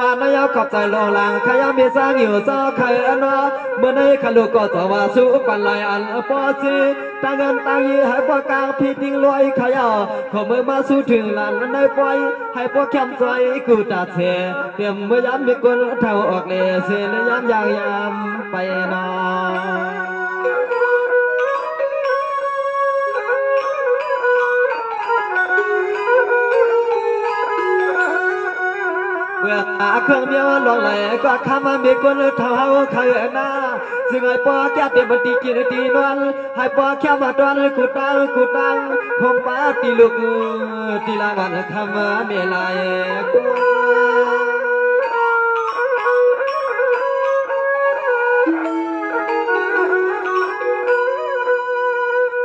านายขอบใจโลลังขยามีสร้างอยู่ซอเคยอันว่าเมื่อในขลุกก็จะว่าสู้ปันลายอันปอซีตาเงินตายีให้พวกกลางพี่ทิ้งรวยขยาขอมือมาสู้ถึงหลังในปล่อยให้พวกแคมใจกูตาเสเตรียมเมื่อยามมีคนเท่าออกเลเสเลยยามยามไปนอเมื่อเครื่องเดียวลองไหลก็ข้ามามีคนเท่าเคยหน้าซึ่งไอ้ปอแก้เต็มบันตีกินตีนวลให้ปอแค่มาตอนกูตังผมป้าตีลูกตีลาวันคำมาเมลายกู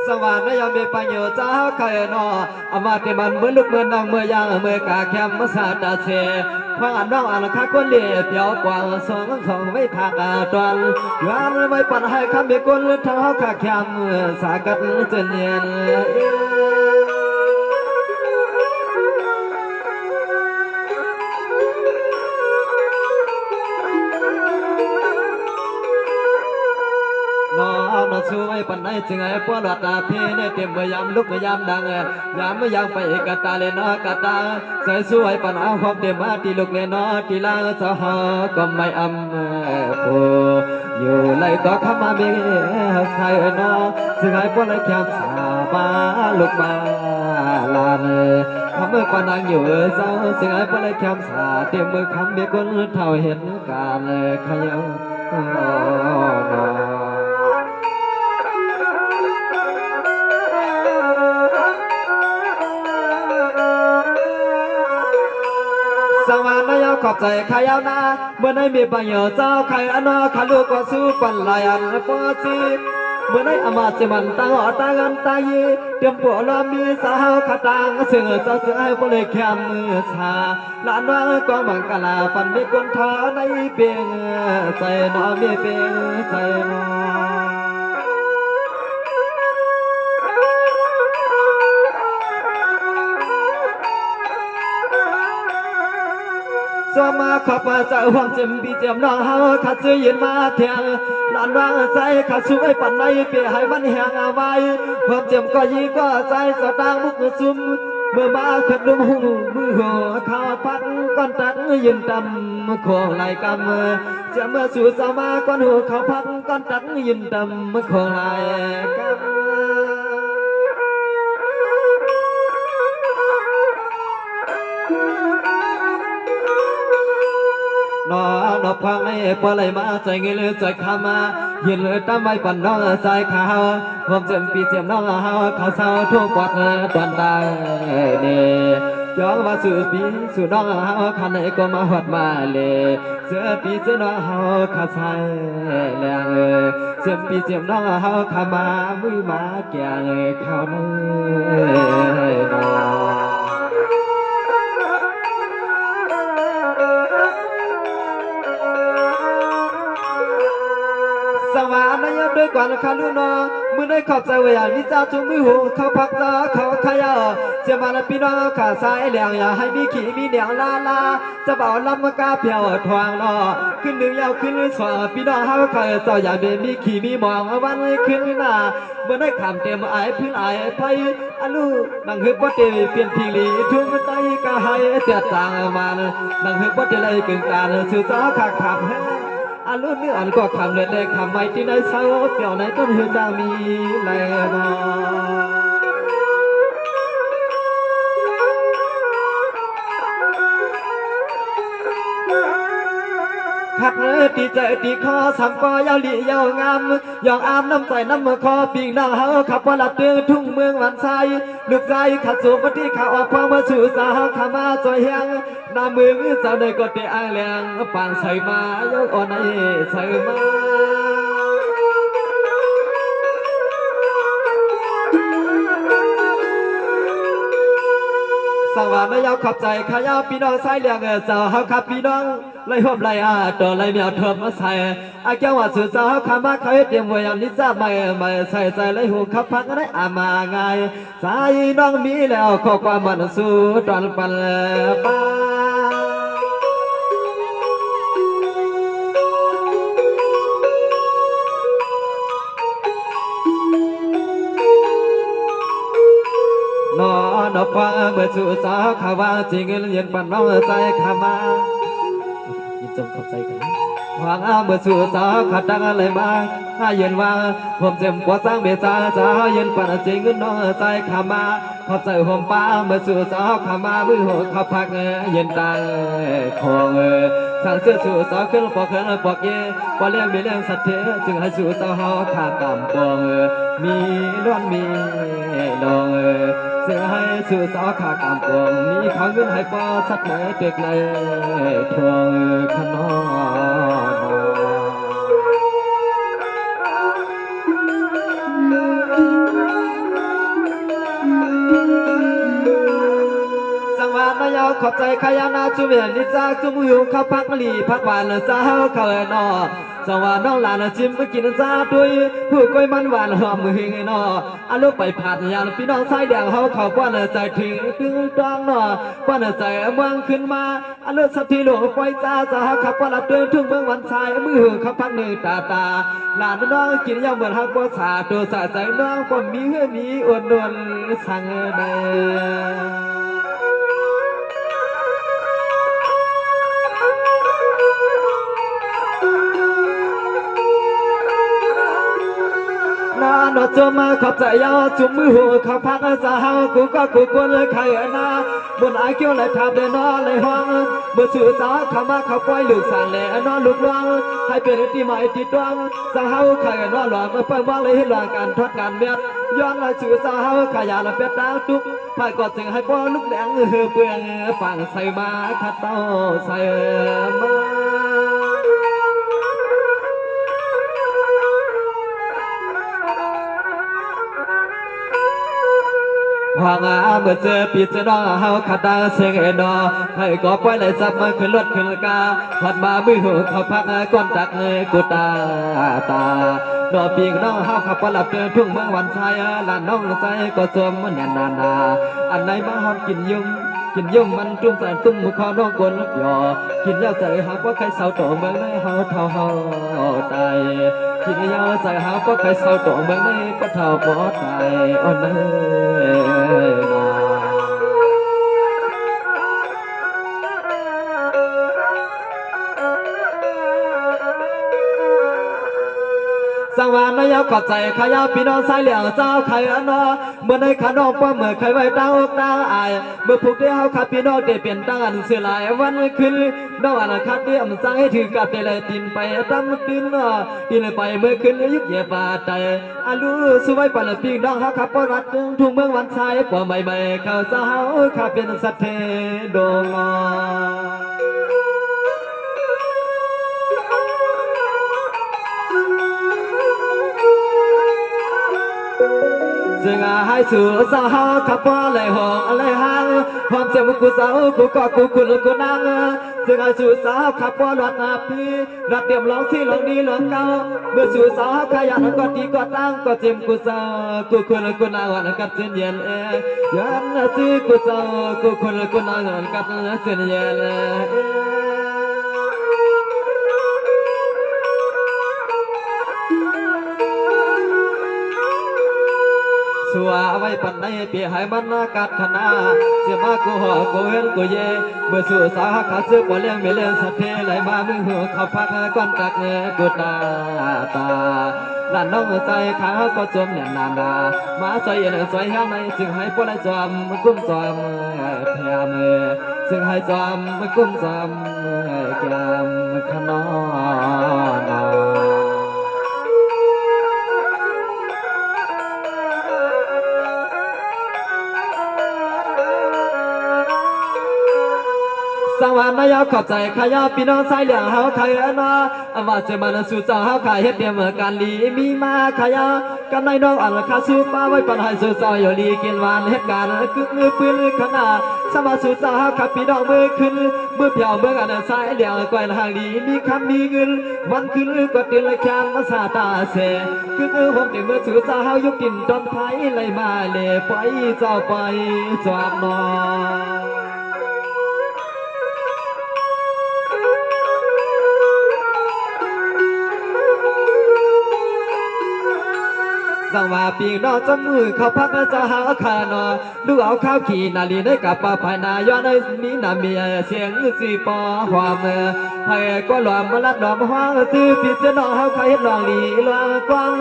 สวรรค์ยังมีปัญญาเจ้าเคยนออามาติมันเมื่อลูกเมื่อนางเมื่อยางเมื่อกาแคมมาสาตาเชฟังอันน้องอันข้าคนเลี้ยเปียวกว่าสองไม่พากาตอนย้อนไว้ปันให้คำมีคนเท้าข้าแคมสากัดเจเนียนนอช่วยปันไหนจึงไอ้พวกหลอดตาเพเนเต็มเมื่อยามลุกเมื่อยามดังยามไม่ยังไปกตาเลนอกตาใส่ช่วยปันเอาความเต็มมาตีลุกเลนอตีลาสหก็ไม่อำโออยู่ไรต่อขมาเบใส่นอซึ่งไอ้พวกไรแคมสาบาลุกมาลานทำเมื่อปันนังอยู่เศร้าซึ่งไอ้พวกไรแคมสาเต็มมือคำเบียคนเท่าเห็นการขยันสวรรค์นายขอบใจขยาวนาเมื่อในมีปัญญาเจ้าใครอันว่าขาลูกก็สู้ปันลายอันปอจีเมื่อในอามาสิมันตาหอตาเงินตายีเตรียมปวดล้อมมีสาวขาตังเสือเจ้าเสือให้บริแคมมือชาลานว่ากองบังกะลาปันมีคนท้าในเปียงใส่นอมีเปียงใส่นอสมาขอบมาใจหวังเจมบีเจมน้องเฮาขัดซื้อยินมาเถียงหลานวางใจขัดช่วยปั่นในเปียให้มันแหงเอาไว้เพิ่มเจมก็ยีก็ใจสตางมุกซุ่มเมื่อมาขัดลุมหูมือหัวข้าวพักก้อนตัดยืนตำโคงไหลกำจะเมื่อสู่สมาก้อนหัวข้าวพักก้อนตัดยืนตำโคงไหลกำนอนพังไอ้ปลายมาใจเงยใจขามาเห็นเลยตั้มไว้ปั่นน้องใจขาวผมเจ็บปีเจ็บน้องเฮาเขาเศร้าทุกวัดตอนได้เนี่ยย้อนมาสู่ปีสู่น้องเฮาขันไหนก็มาหัดมาเลยเสือปีเสือน้องเฮาขาใส่แรงเจ็บปีเจ็บน้องเฮาขามามือมาแก่เขาเนื้อนอสวรรค์นายด้วยกว่าคาลุนอมือได้ขอบใจเวียนนิจาจุมือหูเขาพักตาเขาขยาเจ้ามันพี่น้องขาสายเหลียงอย่าให้มีขี่มีเหนียงลาจะเบาลำมากาเพียวทวงนอขึ้นหนึ่งยาวขึ้นสองพี่น้องเฮาเคยเจ้าอย่าเดินมีขี่มีมองวันขึ้นหน้าเมื่อได้ขำเต็มไอพื้นไอไฟอลูนังฮึบว่าเตยเปลี่ยนทีลีทุ่งไตกะให้เจ็ดจางมันนังฮึบว่าเตยเลยกึ่งการสื่อสารขาดขับอันรุ่นนี้อันก็คำเล็กๆคำไม่ที่ในเสาเกี่ยวในต้นหือจะมีแลมาขัดตีใจตีคอสัมปอยาวหลียาวงามยองอามน้ำใจน้ำมือคอปีกน้องเฮาขับว่าลัดเตือทุ่งเมืองวันไซลูกใจขัดสูบมาที่ขาออกความมาสู่สาวขามาจอยยังน้ำมือสาวในก็เตะอ่างแรงปางใส่มายกอ่อนในใส่มา สวัสดียาวขับใจขายาวพี่น้องสายเลี้ยงเจ้าเฮาขับพี่น้องไล่หอบไล่ตัวไล่เมียเถิบมาใส่อาแก้วว่าสื่อเจ้าเฮาขามาเขาเตรียมไว้ยามนี้จะไม่ใส่ใจไล่หูขับพังได้มาไงสายน้องมีแล้วข้อความมันสู้ตอนปันป้า สู่สาวขาวาจริงเย็นปั่นน้องใจขามายินจงเข้าใจกันวางเมื่อสู่สาวขัดดังอะไรมาเย็นว่าผมเจ็บปวดสร้างเบียจ้าจ้าเย็นปั่นจริงน้องใจขามาขอบใจผมป้าเมื่อสู่สาวขามามือหัวขับพักเย็นตังคงสั่งเสื้อสู่สาวขึ้นปอกขึ้นปอกเย่ปอเลี้ยงมีเลี้ยงสัตว์เทจึงให้สู่สาวขากำปองมีล้วนมีลองเสื้อให้สู่สาวขากำปองมีข้าวเงินให้ป้าสักไหนเด็กในทองขนอนนายขอบใจขยานาจุเวียนนิจากจุมหิวข้าวพักหลีพักหวานสาวเขานอสว่าน้องหลานจิ้มไปกินซาด้วยผู้ก้อยมันหวานหอมมือหิงนออาลูกไปผ่านยานพี่น้องสายแดงเขาเขาป้อนใจถึงตึงตองนอป้อนใจเมืองขึ้นมาอาลูกสัตว์หลวงปล่อยจ้าสาวขับป้อนเดินทุ่งเมืองวันชายมือข้าวพักหนึ่งตาหลานน้องกินยำเหมือนฮักบัวสาตัวสะใจน้องก็มีเฮือมีอ้วนนวลสั่งเดินนอจมาขอบใจยาวจุ่มมือหัวเขาพักสาวกูก็กูควรเลยใครนาบนไอเกี่ยวเลยทับเดินนอเลยห้องเมื่อสื่อสาวเขามาเขาปล่อยลูกสั่งเลยนอลูกดวงให้เป็นที่ใหม่ที่ดวงสาวใครนอหลอกเมื่อไปว่างเลยให้หลอกการทอดการเม็ดย้อนเลยสื่อสาวขยาละเป็ดดาวทุกพายกอดจึงให้ป้อลูกแหลงเปลืองฝังใส่มาขัดเต้าใส่มาหางเมื่อเจอปีเจน้องเฮาขัดดาเสียงเอ็นดอให้ก็ปล่อยไหลซับมาขึ้นรถขึ้นกาพัดมามือหัวเขาพักก้อนตักกูตาดอกปีกน้องเฮาขับปลับเดินทุ่งเมืองวันชายหลานน้องใจก็จมมันนานาอันไหนมาหอมกินยุ่งมันจุ่มใส่ตุ้มมือคอน้องกลหยอกินยาใส่หากว่าใครเศร้าโตเมืองในเฮาเท่าเฮาตายกินยาใส่หากว่าใครเศร้าโตเมืองในก็เท่าปอตายอ่อนเอ้สังวานนายขอบใจขยาพี่น้องสายเหลี่ยงเจ้าไข่อันนอเมื่อในขาน้องป้าเมื่อไข่ไว้ดาวดาวอายเมื่อผูกเดียวขับพี่น้องได้เปลี่ยนตั้งอันเสือลายวันขึ้นน้องอันขัดเดียมสั่งให้ถือกับเดลัยตินไปดำดินดินไปเมื่อขึ้นยุบเย็บาใจอาลูสวยปันปีน้องขับปรัดทุ่งเมืองวันชายป่อใหม่ๆเขาสาวขับเป็นสัตว์เทโดงซึ่งให้สู่สาวขับป้าเลยหงเลยหางความเจ็บกูสาวกูก็กูคุณกูนั่งซึ่งให้สู่สาวขับป้าหลอดนาพีรัดเตรียมร้องที่ร้องนี้ร้องเก่าเมื่อสู่สาวขยันก็ดีก็ตั้งก็เจ็บกูสาวกูคุณกูนั่งวันกับเส้นเย็นยันซื้อกูสาวกูคุณกูนั่งวันกับเส้นเย็นสัวไว้ปันในปีให้มันกัดขนาเสียมากูหัวกูเห็นกูเย่เมื่อสู่สาขาซื้อบ่เลี้ยงไม่เลี้ยงสัตว์เทไหลมามือหัวเขาพักก้อนตักกูตาหลานน้องใจขาก็จมเนี่ยนามาใส่เนื้อใส่ห้างในจึงให้พวกไรจอมกุ้มจอมแผ่มือจึงให้จอมกุ้มจอมแก้มขนอนสังวานนายขอบใจขยาพี่น้องสายเหลืองเฮาขายนะว่าจะมันสู่เจ้าเฮาขายเฮ็ดเดียมกันลีมีมาขยากันในน้องอันคาสู้ป้าไว้ปันให้สู่เจ้าอยู่ลีกินหวานเฮ็ดการคือมือปืนขนาดสมาสู่เจ้าเฮาขับพี่น้องมือขึ้นมือเปียวเมืองอันสายเหลืองก้อยทางลีมีคำมีเงินวันขึ้นก็ติละแคนมาสาตาเสคือผมเดี๋ยวมือสู่เจ้าเฮายุกินจนไทยไหลมาเลไปเจ้าไปจอมนอส สังว่าปีนอจมือเขาพักจะหาขานอลูกเอาข้าวขี่นาลีได้กับปภายนาย้อนได้มีนาเมียเสียงสีปอความเมื่อให้ก็หลอมมาลัดหลอมห้างซื้อผิดจะนอเฮาใครลองลีลองกว้าง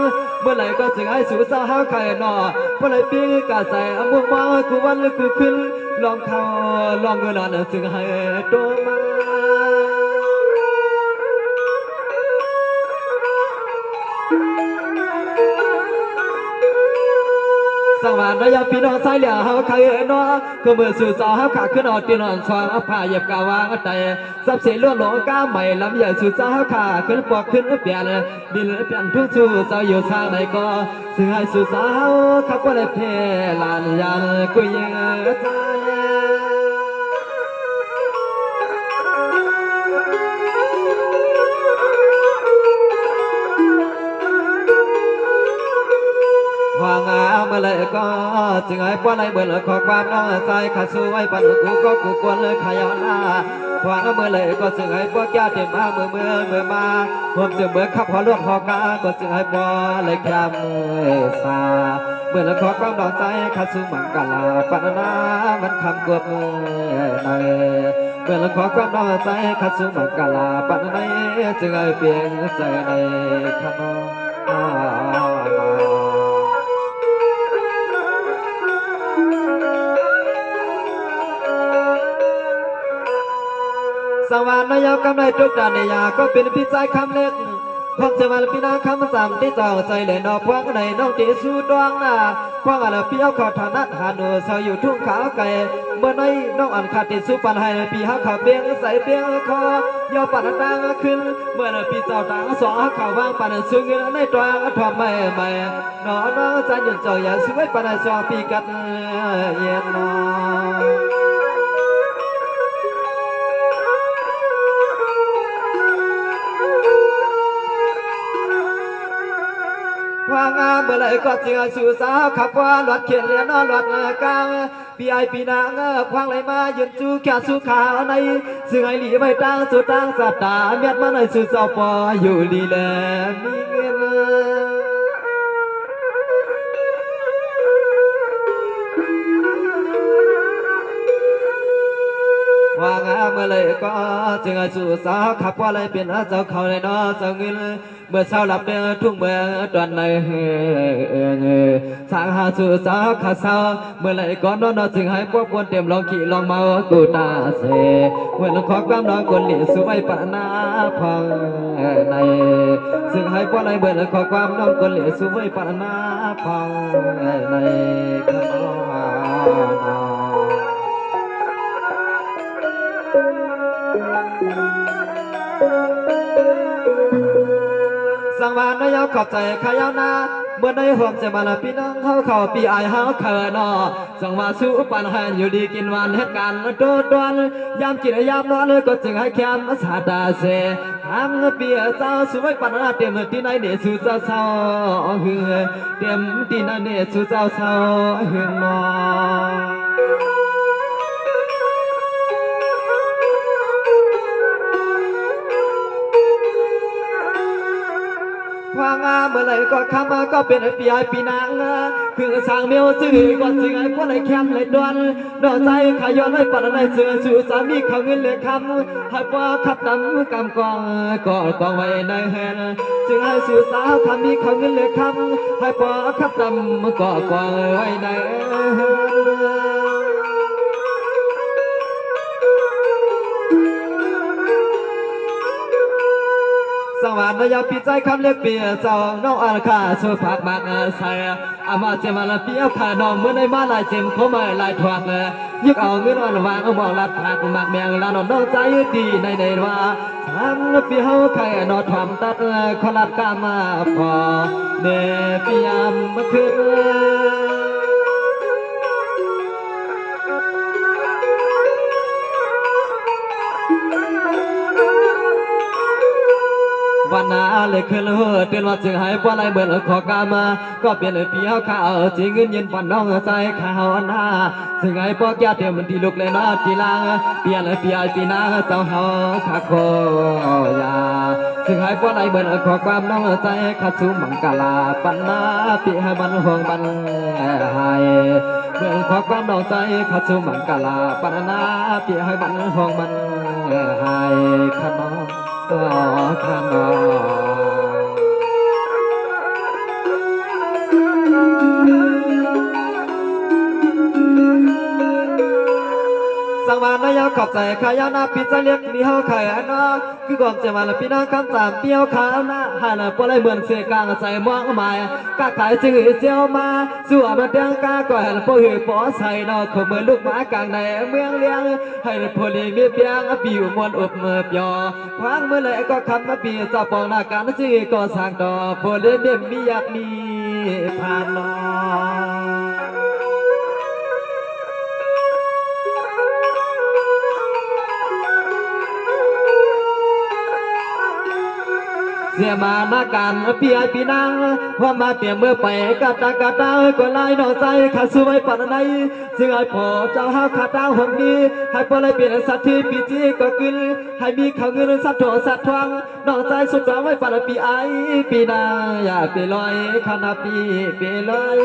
เมื่อไหร่ก็จึงให้สู่สาวเฮาใครนอเมื่อไหร่ปีกาใส่มุ่งมากูวันกูขึ้นลองเข้าลองเงินนอนจึงให้โตมาสังวานระยะพี่น้องสายเหลี่ยเฮาใครเนาะก็เมื่อสู่สาวเฮาขาขึ้นอดตีนอนสว่างผ้าเหยียบกาวางใจสับเสียล้วนหลงก้าใหม่ลำใหญ่สู่สาวเฮาขาขึ้นปอกขึ้นเปลี่ยนดินเปลี่ยนทุกสู่สาวอยู่ทางไหนก็ซึ่งให้สู่สาวขับว่าได้เพลานยันกุยใจวางเมื่อไรก็จึงให้ป้อนให้เบื่อขอความน้องใจขาดสู้ไว้ปันกูก็กูควรเลยขยันหน้าวางเมื่อไรก็จึงให้ป้อนแก้เต็มมาเมื่อมาผมจึงเบื่อขับหัวล้วนหอกาก็จึงให้ป้อนเลยแค่มือสาเมื่อไรขอความน้องใจขาดสู้มังกลาปันนามันคำกบในเมื่อไรขอความน้องใจขาดสู้มังกลาปันในจึงให้เปลี่ยนใจในขนมสวรรค์นายกำไรทุกด้านในยาก็เป็นพิจัยคำเล็กพวกจะมาพี่น้องคำสามที่เจ้าใจเลยนอพวกในน้องตีสู้ดวงหน้าพวกอะไรพี่เอาขอฐานะหาหนูเสาอยู่ทุ่งขาวไก่เมื่อในน้องอันขาดติดสู้ปันให้พี่เขาขับเบี้ยงใส่เบี้ยงคอยอปันตางขึ้นเมื่อพี่เจ้าต่างสองเขาวางปันซึ่งในตัวทอมไม่น้องใจหยุดเจ้าอย่าสวยปันสองปีกัดเย็นนอวางเมื่อไรก็จึงสู่สาวขับว่าหลอดเขียนเลียนหลอดกลางปีไอปีนางควางไหลมายืนจูแค่สู่ขาวในซึ่งไอหลีไปตั้งสู่ตั้งสัตตาเมียดมาในสู่เจ้าปออยู่ดีแลมีเงินวางเมื่อไรก็จึงสู่สาวขับว่าไรเป็นเจ้าเขาในนอเจ้าเงินเมื่อเช้าหลับเดินทุ่งเมื่อตอนในสางหาสู่สาวขาเศร้าเมื่อไรก่อนนอนจึงให้พวกบนเต็มลองขี่ลองเมากูตาเสเมื่อขอความนอนคนเหลี่ยสวยปะนาพังในซึ่งให้พวกไรเมื่อขอความนอนคนเหลี่ยสวยปะนาพังในขนสังวานนายขอบใจขยาวนาเมื่อในห่วงจะมาละพี่น้องเขาปีไอเฮาเขินอสังวาสู้ปันหันอยู่ดีกินวันเหตุการณ์โดดดวนยามกินยามนอนก็จึงให้แคมสาตาเสทำเปียเศร้าสวยปันเต็มที่ไหนเดสู่เจ้าเศร้าเหือเต็มที่ไหนเดสู่เจ้าเศร้าเหือนอวางเมื่อไรก็คำก็เป็นปีไอปีนางคือสร้างเมียวซื้อก็ซื้อไอ้พวกไรแคมไรดวนดอกใจขย้อนไอ้ปัดในเสือสู่สามีเขาเงินเลยคำให้ว่าขับดำกำกองไว้ในแฮนจึงให้สู่สาวคำมีเขาเงินเลยคำให้ว่าขับดำกองไว้ในสวรรค์ยาปีใจคำเล็กเปียเจ้าน้องอาคาช่วยผักบางใส่อามาเจมาละเปียวขาน้องเมื่อในมาลายเจมเขามาลายถวักยึกเอาเงินอ่อนวางเอามองลัดผักหมักแมงลานน้องใจดีในว่าทำเปียวไข่นอทำตัดขลัดกามาพอเนปียามเมื่อคืนวันนาเลยขึ้นหัวเตือนว่าจึงหายว่าไรเมื่อขอกามาก็เปลี่ยนเพียวข้าวจีเงินเย็นปันน้องใจข้าวหน้าซึ่งไอ้พวกแก่เตรียมที่ลุกเลยนะทีลางเปลี่ยนปีนาเสาเฮาข้าโคยาซึ่ง ซึ่งให้ป้อนไอเบิ่นขอความน้องใจขัดสู้มังกลาปันนาปีให้มันห่วงบันหายเบิ่งขอความน้องใจขัดสู้มังกลาปันนาปีให้มันห่วงบันหายขนอขนอสังวานนายขอบใจขายานาปิจเลียกมีเฮาขายนะคือก่อนจะมาละพี่น้องคำตามเปี้ยวขาหน้าหาละปลายเหมือนเสียกลางใส่มองหมายกาขายจึงเจียวมาสู่มาเตียงกาก่อนปหือปอใส่นอขมือลูกหมากลางในเมืองเลี้ยงให้พลีมีเปียงปิวมวนอบเมื่อเปียวควางเมื่อไรก็คำมาปีจะปองหน้าการจึงก็สร้างดอพลีเมียมีอยากมีผ่านนอเสียมาหน้าการปีไอปีนางว่ามาเปลี่ยนเมื่อไปกาตากาตาก็ไล่นอใจขาสวยปันในซึ่งไอพอเจ้าห้าขาตาหงนี้ให้ปล่อยเปลี่ยนสัตว์ที่ปีจีก็กึนให้มีเขาเงินสัตว์โถสัตว์ทวงนอใจสุดไว้ปันปีไอปีนางอย่าไปลอยขนาปีไปลอย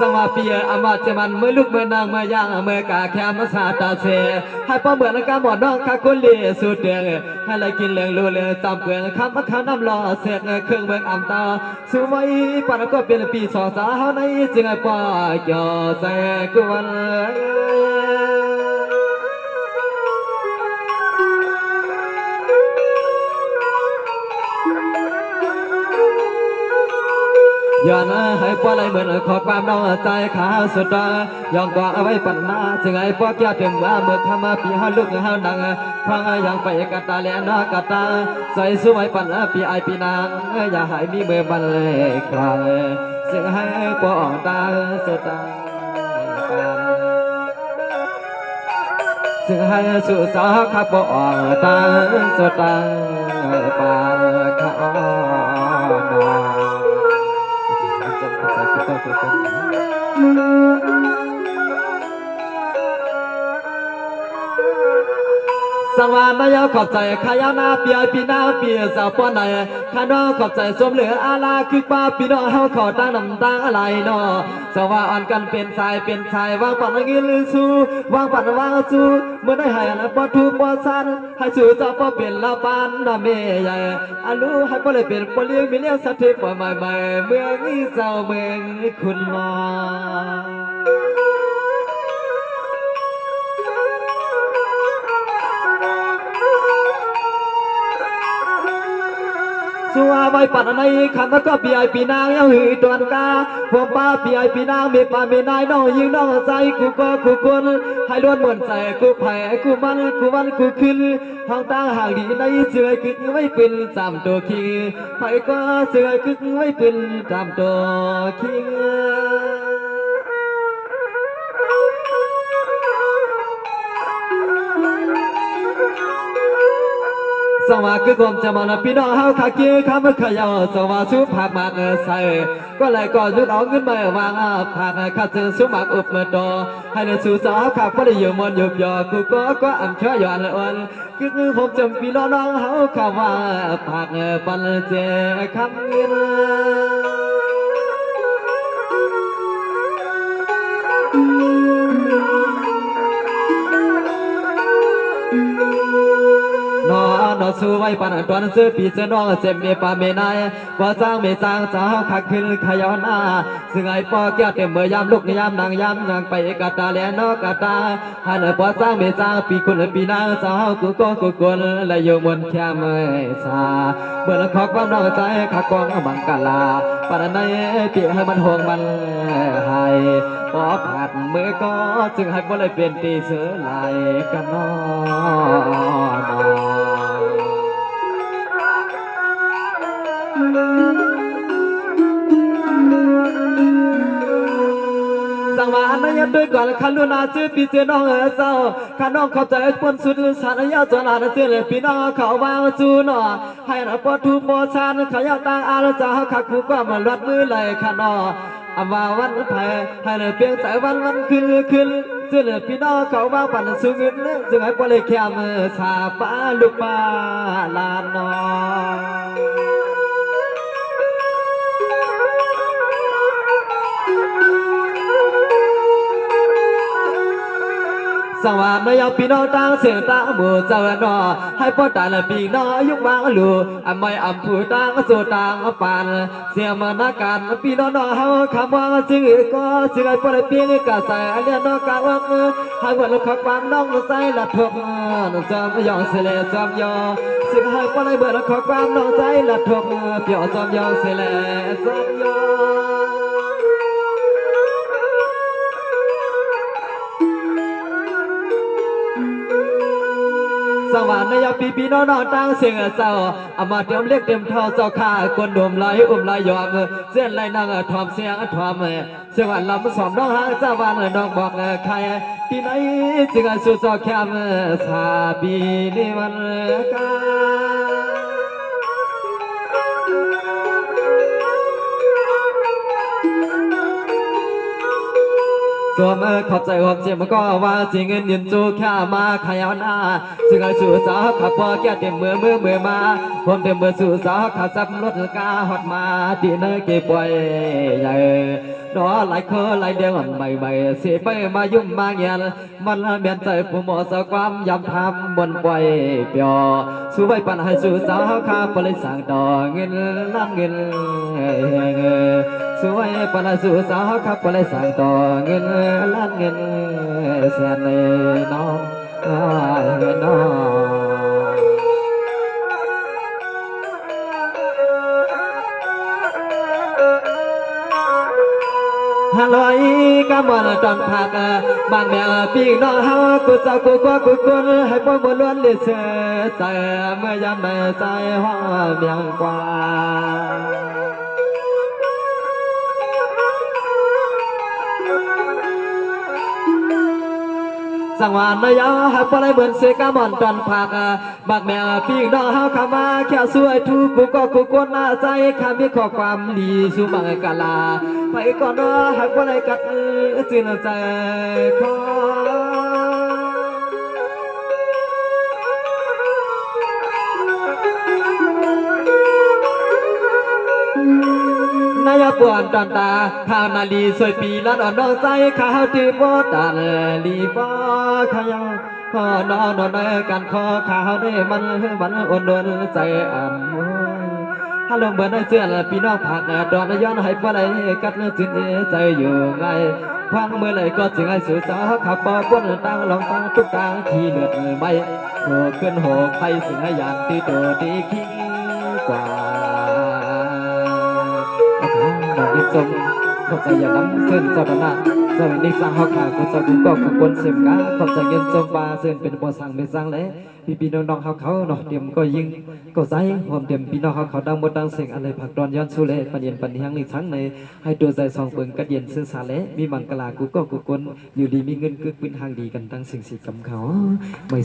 สวัสดีอามาเจมันเมื่อลูกเมื่อนางเมื่อย่างเมื่อกาแคมสาตาเสให้ป้อเหมือนการหมดน้องคาคุลีสุดเดือให้เลยกินเลืองรูเลือตามเปลืองคำมาขาน้ำรอเสกเครื่องเมืองอ่ำตาสู้ไว้ปานก็เป็นปีสอสาเฮาในจึงไอ้ป้อเกี่ยวใส่กวนย้อนให้ป้อไรเหมือนขอความน้องใจขาสุดยองกว่าเอาไว้ปัญนาจึงไอ้ป้อแก้เต็มว่าเมื่อทำมาปีห้าลูกห้าดังพังยังไปกตาแลนกตาใส่สวยปัญปีไอปีนางอย่าให้มีเมื่อบันเลยคลายจึงให้ป้อตาสุดจึงให้สุสาขับป้อตาสุดปานข้านสวรรค์นายขอบใจขายานาเปียปีนาเปียสาวป้อนไหนข้าน้องขอบใจสมเหลืออาลาคือป้าพี่น้องเฮาขอตั้งน้ำตาอะไรนอสว่าอ่อนกันเป็นชายวางปันเงินลือสู้วางปันวางสู้เมื่อได้หายแล้วป้อทุบป้อสันให้สู้เจ้าป้อเป็นละปานนาเมยใหญ่อาลูให้ป้อเลยเป็นป้อเลี้ยงมีเลี้ยงสัตว์ที่ป้อใหม่เมืองนี้เจ้าเมืองคุณนอสัวใบปัดในขันก็ปีไอปีนางยังหือตวนกาผมป้าปีไอปีนางมีป้ามีนายน้องยิงน้องใจกูก็กูคนให้ล้วนเหมือนใจกูแผ่กูมันกูขึ้นห้องตั้งห่างดีในเสือคึกไว้เป็นจำตัวคิงไผก็เสือคึกไว้เป็นจำตัวคิงสวัสดีความจะมาพี่น้องเฮาขาเกี่ยวข้ามขยาวสวัสดีผักมากใส่ก็เลยก่อนยุดเอาเงินมาวางผักข้าเจอสุมักอุบมาดอให้ในสู่สาวข้าก็ได้อยู่มันหยุบหยอกูก็อ่ำเชื่อหย่อนอ่อนคือผมจำพี่น้องเฮาข้าว่าผักปันเจคำเงินนอสู้ไว้ปันตอนซื้อปีเสน้องเจ็บเมียป่าเมียนายว่าจ้างเมียจ้างจ้าขักขึ้นขยาวหน้าซึ่งไอ้ป้อแก้วเต็มเมื่อยามลูกยามนางยามนางไปกาตาแลนกาตาหันป้อจ้างเมียจ้างปีคุณปีนางจ้ากูก็กูกวนและโยมนแค่ไม่ซาเมื่อขอความน้องใจขักกองบังกาลาปันในปีให้มันห่วงมันให้ป้อผัดมือก็จึงให้ป้อเลยเป็นตีเสือไหลกันนอสังวานนายด้วยก่อนขันลุนาชื่อพี่เจ้าน้องเจ้าขันน้องเข้าใจปนสุดสานยาจนาเจ้าเลยพี่น้องเขาวางจูนอให้เราปทุมโมชันขยะตั้งอาลจ้าขักผู้ก็มาลัดมือไหลขันนอ อำว่าวันไทยให้เลยเพียงแต่วันขึ้นเสื้อเหลือพี่น้องเขามาปั่นสูงเงินจึงให้ปล่อยแค่มือสาป้าลูกป้าลานนอสวัสดีพี่น้องตั้งเสียงตั้งหมู่เจ้าหนอให้พ่อตาและพี่น้องยุคบางลูอำไม่อำผู้ตั้งสู่ตั้งปานเสียมานาการพี่น้องน้องเฮาคำว่าจึงก็จึงให้พ่อได้เพียงกะใส่เลี้ยนน้องกะวักให้วันลูกขับความน้องใส่ละทบจอมยองเสลจอมยอซึ่งให้พ่อได้เบิดขับความน้องใส่ละทบเปี่ยวจอมยองเสลจอมยอสวัสดีพี่น้องตั้งเสียงเศร้าอามาเตรียมเล็กเตรียมเท่าเจ้าข้าคนดมไหลไหลยอมเส้นไหลนางทอมเสียงทอมเสียงวันลำสอมน้องหางเจ้าวันน้องบอกใครที่ไหนจึงสู้จอแคมสาบีนี่วันกาสวมขอบใจความเจ็บก็ว่าสิ่งเงินยืนจูแค่มาขยาวหน้าซึ่งไอ้สู่สาวขับพอแก่เต็มมือมาผมเต็มมือสู่สาวขับซับรถกาหอดมาที่เนยเก็บไว้ใหญ่ดอหลายเคอหลายเดียวใหม่เสียไปมายุ่มมาเงียนมันเบียนใจผู้หมอสความยำทำบนปล่อยเปียวสู้ไว้ปัญหาสู่สาวข้าบริสั่งต่อเงินล้านเงินสวยปนสู่สาวขับไปเลยสั่งต่อเงินล้านเงินแสนเลยน้องน้องฮัลโหลกำมันตอนพักบางแม่พี่น้องเฮากูจะกูคนให้พ่อบุญล้วนเลือดเสือใจเมื่อยามใดใจห้องเมียงกว่าสังวานนายาให้ปลายเหมือนเสกามอนตอนพักบักแม่พี่น้องเฮาเข้ามาแค่สวยทุกกูคนหน้าใจข้ามีข้อความดีสู่บังกะลาไปก่อนนะให้ปลายกัดจินใจขอนายปวนตอนตาข้าวนาลีสวยปีละดอนดอกใจข้าวจืดบ่ตาลีบ่ขยาขอนอนนกันขอข้าวได้มันอ่อนใจอ่ำฮัลโหลเบอร์ได้เสื้อพี่น้องผักดอนย้อนให้ปลายกัดจินใจอยู่ไงพังเมื่อไรก็จึงให้สู่สาวขับปอปนตั้งลองตั้งทุกตั้งที่เลือดไม่โหขึ้นโหใครสิ่งให้ยานที่โตดีขี้กว่าดอกดิจมขอบใจอย่าล้ำเส้นเจ้าหน้าสวัสดีสร้างเฮาขาขอบใจกุ๊กก็ขอบคุณเสียงกาขอบใจเงินจมปลาเส้นเป็นบ่อสั่งเป็นสั่งแล้วพี่น้องเขาเนาะเตรียมก็ยิงก็ใจหอมเตรียมพี่น้องเขาดังหมดดังเสียงอะไรผักดอนย้อนสู้เลยปัญญาปัญญาในทั้งในให้ตัวใจสองเปิงกัดเย็นซื่อสาและมีมังกลากุ๊กก็กุ๊กคนอยู่ดีมีเงินกึกเป็นทางดีกันตั้งสิ่งสีกำเขาไม่